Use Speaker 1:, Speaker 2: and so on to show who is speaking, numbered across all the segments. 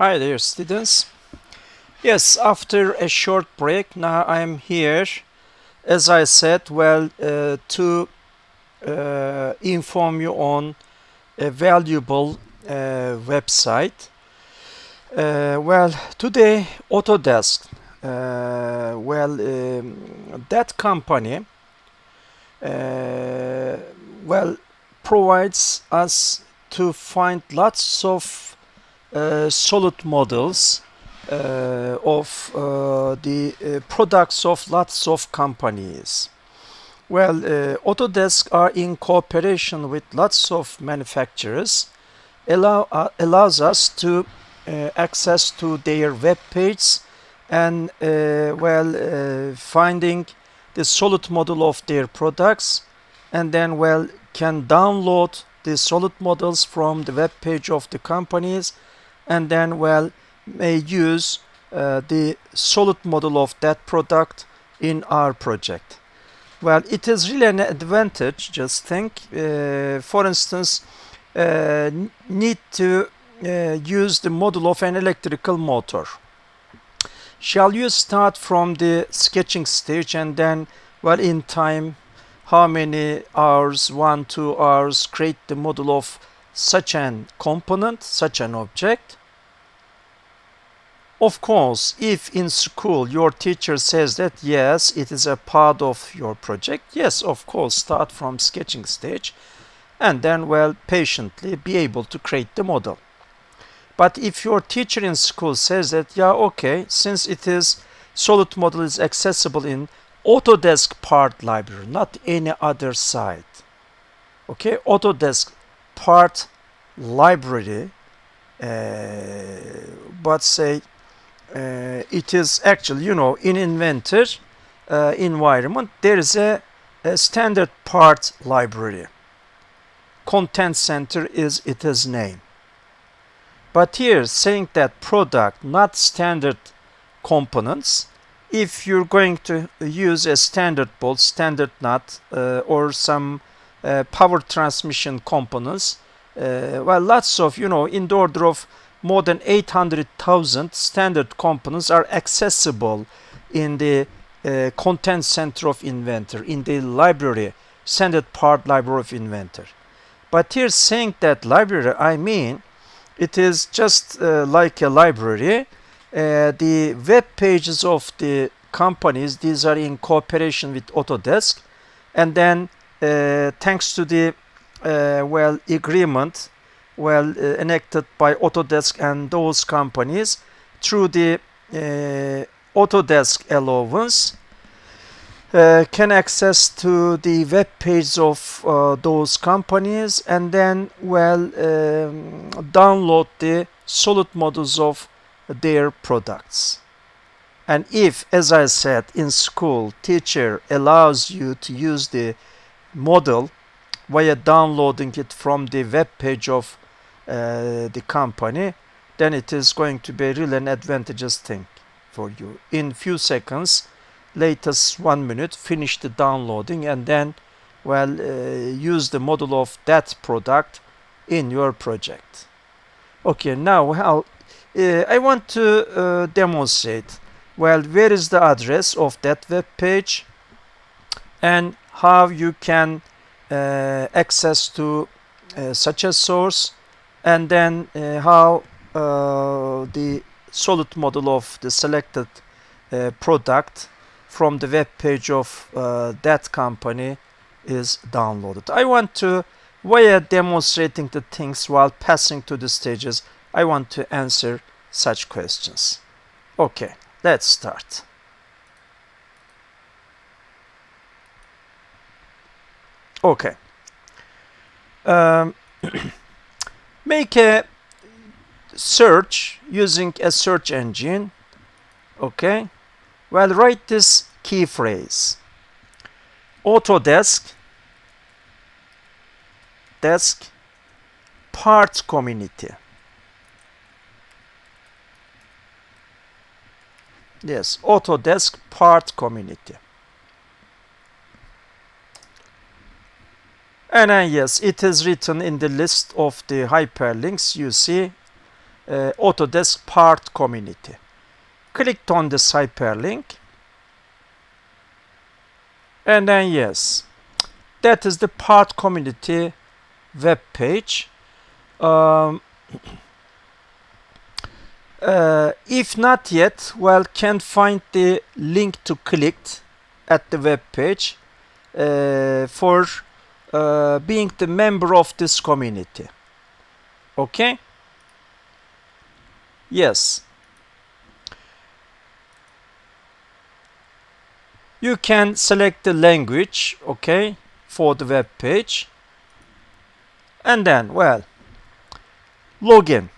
Speaker 1: Hi there, students. Yes, after a short break, now I'm here, as I said, to inform you on a valuable website. Today, Autodesk, that company, uh, well, provides us to find lots of solid models of the products of lots of companies. Autodesk are in cooperation with lots of manufacturers, allows us to access to their web page and finding the solid model of their products, and then can download the solid models from the web page of the companies, and then may use the solid model of that product in our project. It is really an advantage. Just think, for instance, need to use the model of an electrical motor. Shall you start from the sketching stage and then, in time, how many hours, 1-2 hours, create the model of such an component, such an object? Of course, if in school your teacher says that yes, it is a part of your project, yes, of course, start from sketching stage and then patiently be able to create the model. But if your teacher in school says that, yeah, okay, since it is solid model is accessible in Autodesk part library, not any other site. Okay, Autodesk part library, but say it is actually, in Inventor environment, there is a standard part library. Content Center is its name. But here, saying that product, not standard components, if you're going to use a standard bolt, standard nut, or some power transmission components, lots of, in the order of more than 800,000 standard components are accessible in the Content Center of Inventor, in the library, standard part library of Inventor. But here, saying that library, I mean, it is just like a library. The web pages of the companies, these are in cooperation with Autodesk, and then thanks to the agreement enacted by Autodesk and those companies, through the Autodesk allowance, can access to the web page of those companies, and then download the solid models of their products. And if, as I said, in school, teacher allows you to use the model via downloading it from the web page of the company, then it is going to be really an advantageous thing for you. In few seconds, latest 1 minute, finish the downloading, and then use the model of that product in your project. Okay, now I want to demonstrate where is the address of that web page and how you can access to such a source, and then how the solid model of the selected product from the web page of that company is downloaded. I want to, via demonstrating the things while passing to the stages, I want to answer such questions. Okay, let's start. Okay. Make a search using a search engine. Okay. Write this key phrase: Autodesk desk part community. Yes, Autodesk part community. And yes, it is written in the list of the hyperlinks you see. Autodesk part community. Clicked on this hyperlink, and then yes, that is the part community web page. If not yet, well, can find the link to click at the web page for being the member of this community. Okay? Yes. You can select the language, okay, for the web page. And then, well, login.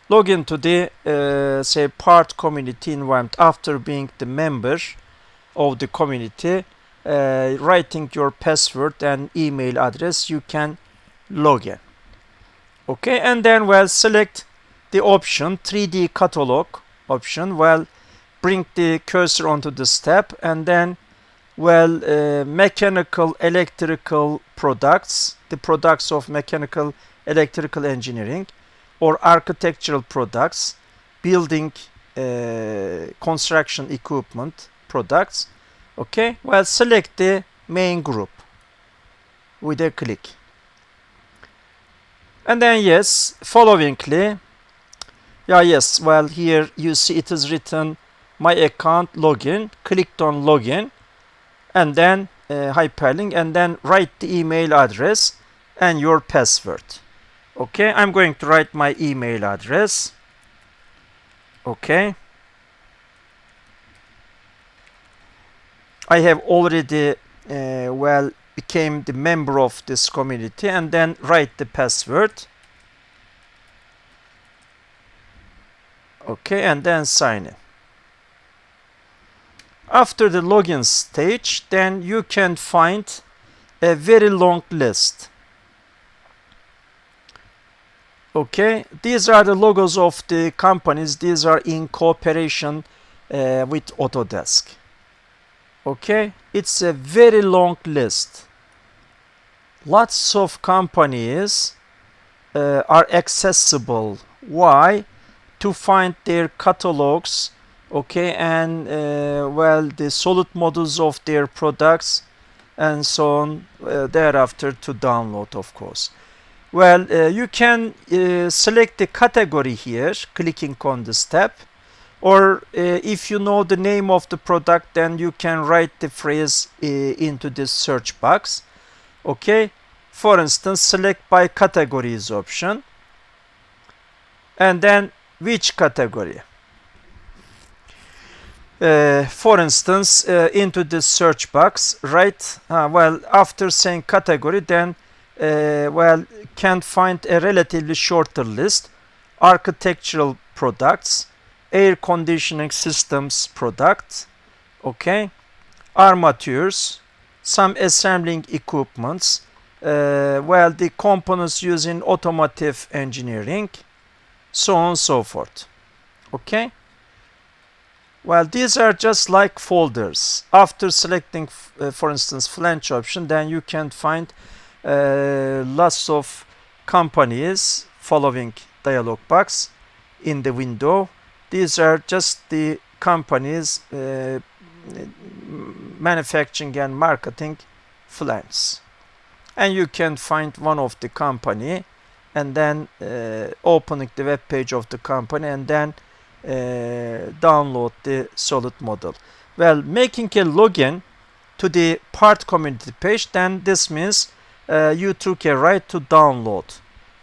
Speaker 1: Login to the, say, part community environment after being the member of the community. Writing your password and email address, you can log in. Okay, and then, well, select the option 3D catalog option. Well, bring the cursor onto the step, and then, well, mechanical electrical products, the products of mechanical electrical engineering, or architectural products, building construction equipment products. Okay, well, select the main group with a click. And then yes, followingly, yeah, yes, well, here you see it is written my account login. Clicked on login, and then hyperlink, and then write the email address and your password. Okay, I'm going to write my email address. Okay, I have already well, became the member of this community, and then write the password. Okay, and then sign in. After the login stage, then you can find a very long list. Okay, these are the logos of the companies. These are in cooperation with Autodesk. Okay, it's a very long list. Lots of companies are accessible. Why? To find their catalogs, okay, and well, the solid models of their products, and so on, thereafter to download, of course. Well, you can select the category here, clicking on this tab, or if you know the name of the product, then you can write the phrase into this search box. Okay, for instance, select by categories option, and then which category. For instance, into this search box, write, well, after saying category, then well, can find a relatively shorter list: architectural products, air conditioning systems products, okay, armatures, some assembling equipments, well, the components used in automotive engineering, so on and so forth. Okay, well, these are just like folders. After selecting, for instance, flange option, then you can find lots of companies following dialog box in the window. These are just the companies manufacturing and marketing flanges, and you can find one of the company, and then opening the web page of the company, and then download the solid model. Well, making a login to the part community page, then this means you took a right to download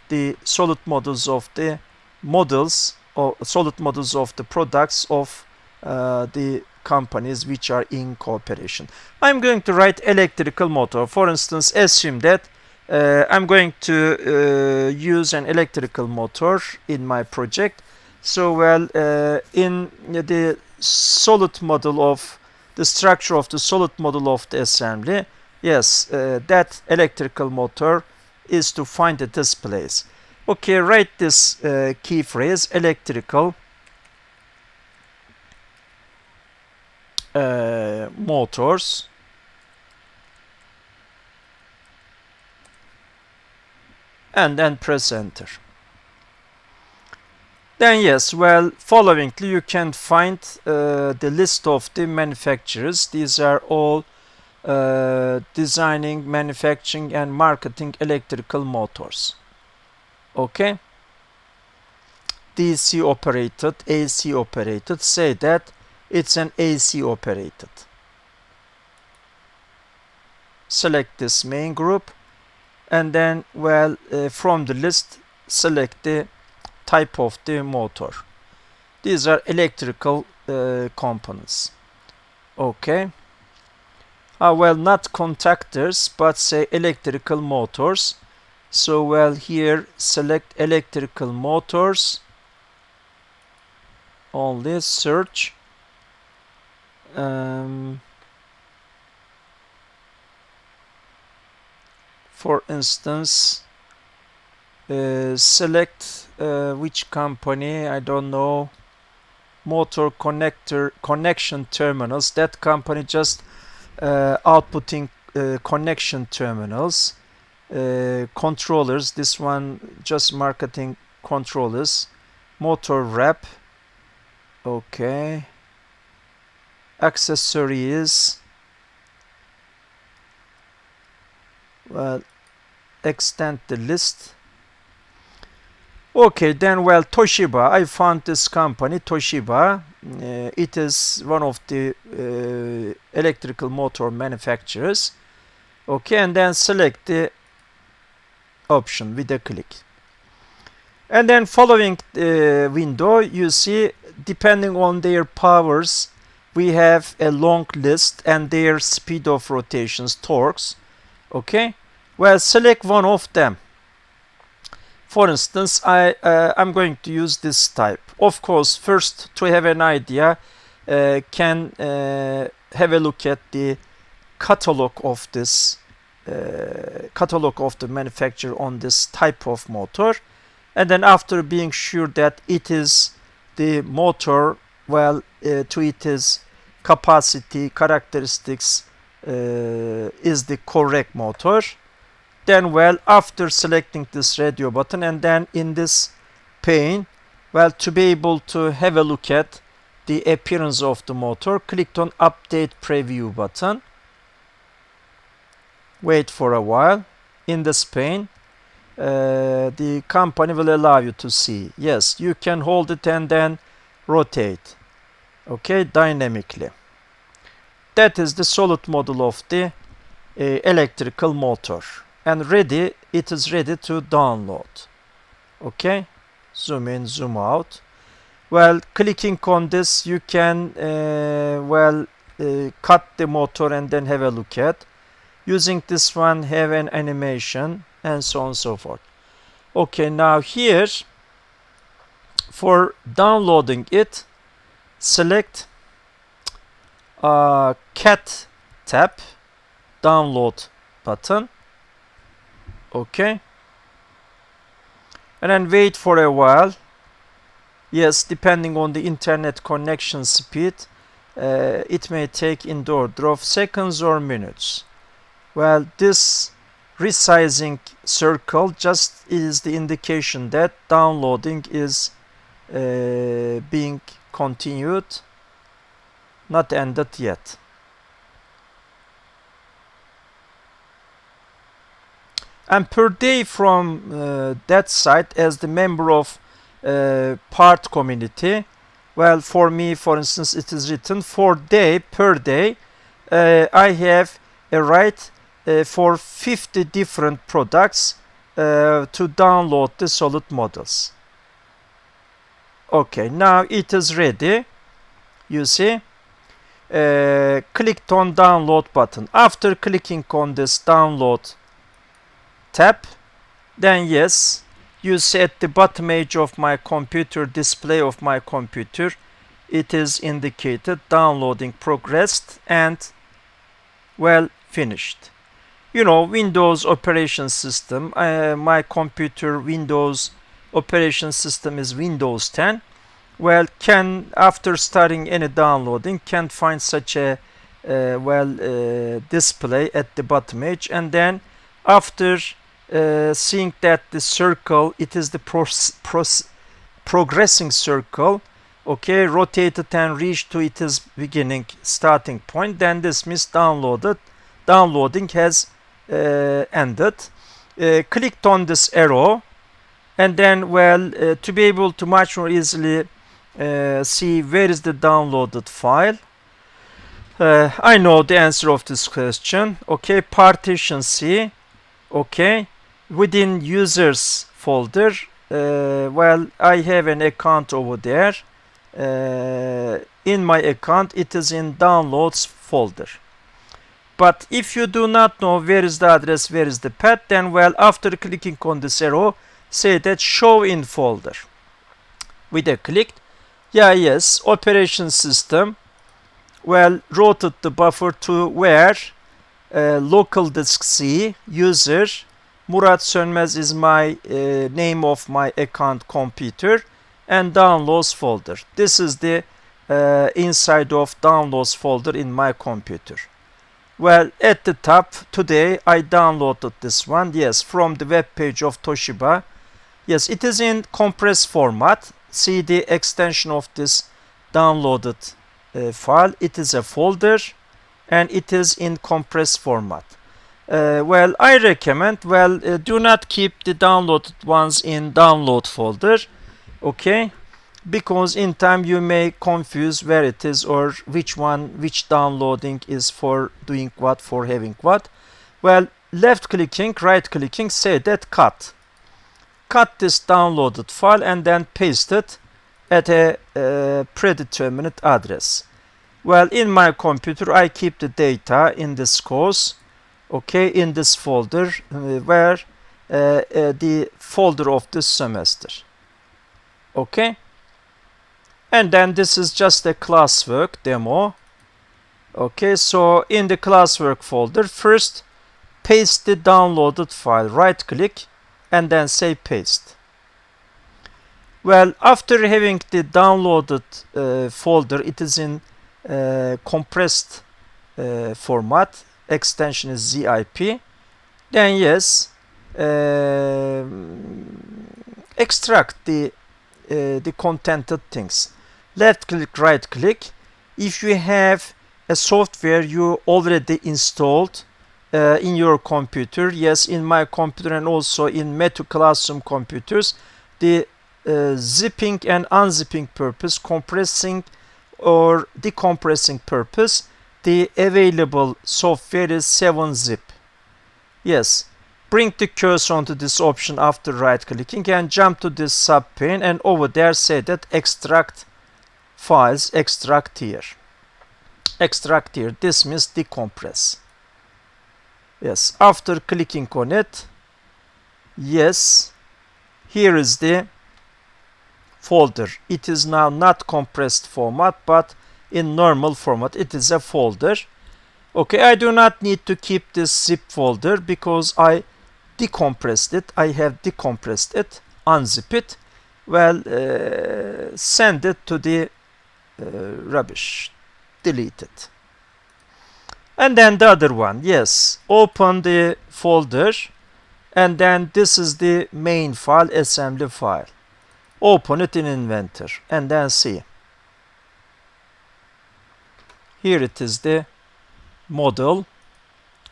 Speaker 1: the solid models of the models, or solid models of the products of the companies which are in cooperation. I'm going to write electrical motor. For instance, assume that I'm going to use an electrical motor in my project. So, well, in the solid model of the structure of the solid model of the assembly, yes, that electrical motor is to find at this place. Okay, write this key phrase, electrical motors, and then press enter. Then yes, well, followingly you can find the list of the manufacturers. These are all designing, manufacturing and marketing electrical motors. Okay, DC operated, AC operated, say that it's an AC operated. Select this main group and then, well, from the list select the type of the motor. These are electrical components. Okay. Well, not contactors, but say electrical motors. So, well, here select electrical motors. Only search. For instance, select which company, I don't know, motor connector connection terminals. That company just outputting connection terminals, controllers. This one just marketing controllers, motor wrap. Okay, accessories. Well, extend the list. Okay, then, well, Toshiba. I found this company, Toshiba. It is one of the electrical motor manufacturers. Okay, and then select the option with a click. And then following the window, you see, depending on their powers, we have a long list and their speed of rotations, torques. Okay, well, select one of them. For instance, I'm going to use this type. Of course, first, to have an idea, can have a look at the catalog of this catalog of the manufacturer on this type of motor, and then after being sure that it is the motor, well, to its capacity characteristics is the correct motor, then, well, after selecting this radio button and then in this pane, well, to be able to have a look at the appearance of the motor, click on update preview button. Wait for a while. In this pane, the company will allow you to see. Yes, you can hold it and then rotate. Okay, dynamically. That is the solid model of the electrical motor. And ready, it is ready to download. Okay, zoom in, zoom out. Well, clicking on this, you can cut the motor and then have a look at. Using this one, have an animation and so on and so forth. Okay, now here, for downloading it, select cat tab, download button. Okay, and then wait for a while. Yes, depending on the internet connection speed, it may take in the order of seconds or minutes. Well, this resizing circle just is the indication that downloading is being continued, not ended yet. And per day from that site, as the member of part community, well, for me, for instance, it is written per day, I have a right for 50 different products to download the solid models. Okay, now it is ready. You see, clicked on download button. After clicking on this download tab, then yes, you see at the bottom edge of my computer, display of my computer, it is indicated downloading progressed and, well, finished. You know, Windows operation system, my computer Windows operation system is Windows 10. Well, can, after starting any downloading, can find such a display at the bottom edge, and then after seeing that the circle, it is the progressing circle, okay, rotated and reached to its beginning starting point, then this means downloading has ended. Clicked on this arrow, and then, well, to be able to much more easily see where is the downloaded file, I know the answer of this question. Okay, partition C. Okay, within users folder, well, I have an account over there. In my account, it is in downloads folder. But if you do not know where is the address, where is the path, then, well, after clicking on this arrow, say that show in folder. With a click, yeah, yes, operation system, well, routed the buffer to where local disk C, user, Murat Sönmez is my name of my account computer, and downloads folder. This is the inside of downloads folder in my computer. Well, at the top, today I downloaded this one, yes, from the web page of Toshiba. Yes, it is in compressed format. See the extension of this downloaded file. It is a folder, and it is in compressed format. Well, I recommend, well, do not keep the downloaded ones in download folder, okay, because in time you may confuse where it is or which downloading is for doing what, for having what. Well, left clicking, right clicking, say that cut this downloaded file and then paste it at a predetermined address. Well, in my computer I keep the data in this course, okay, in this folder, where the folder of this semester, okay. And then this is just a classwork demo. Okay, so in the classwork folder, first paste the downloaded file, right click, and then say paste. Well, after having the downloaded folder, it is in compressed format, extension is zip, then yes, extract the contented things. Left click, right click. If you have a software you already installed in your computer, yes, in my computer and also in Metu Classroom computers, the zipping and unzipping purpose, compressing or decompressing purpose, the available software is 7-zip. Yes, bring the cursor onto this option after right clicking and jump to this sub pane, and over there say that extract files, extract here. Extract here, this means decompress. Yes, after clicking on it, yes, here is the folder. It is now not compressed format, but in normal format. It is a folder. Okay, I do not need to keep this zip folder because I decompressed it. I have decompressed it. Unzip it. Well, send it to the rubbish. Delete it. And then the other one, yes, open the folder, and then this is the main file, assembly file. Open it in Inventor and then see. Here it is, the model.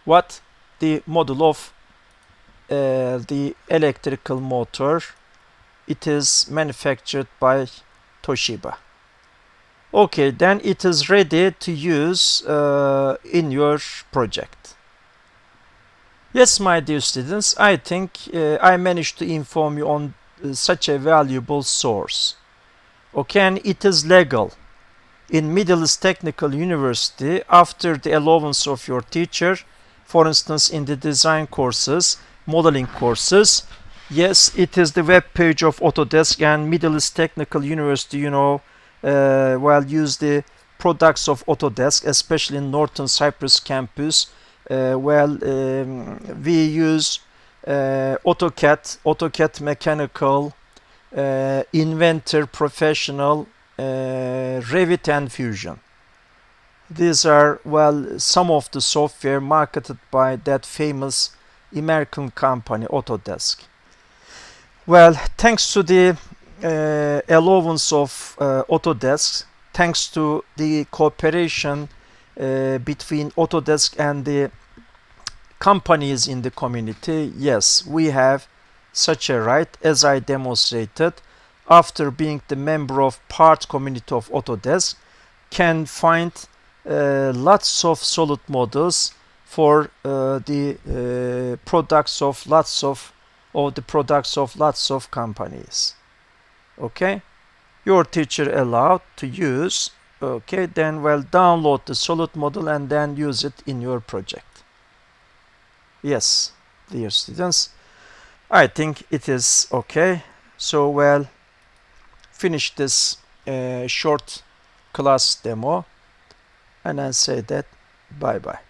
Speaker 1: What? The model of the electrical motor. It is manufactured by Toshiba. Okay, then it is ready to use in your project. Yes, my dear students, I think I managed to inform you on such a valuable source. Okay, and it is legal. In Middle East Technical University, after the allowance of your teacher, for instance, in the design courses, modeling courses, yes, it is the web page of Autodesk, and Middle East Technical University, you know, well, use the products of Autodesk, especially in Northern Cyprus campus. We use AutoCAD Mechanical, Inventor Professional, Revit and Fusion. These are, well, some of the software marketed by that famous American company Autodesk. Well, thanks to the allowance of Autodesk, thanks to the cooperation between Autodesk and the companies in the community, yes, we have such a right, as I demonstrated. After being the member of part community of Autodesk, can find lots of solid models for the products of lots of companies. Okay, your teacher allowed to use. Okay, then well, download the solid model and then use it in your project. Yes, dear students, I think it is okay. So well, finish this short class demo and I say that bye bye.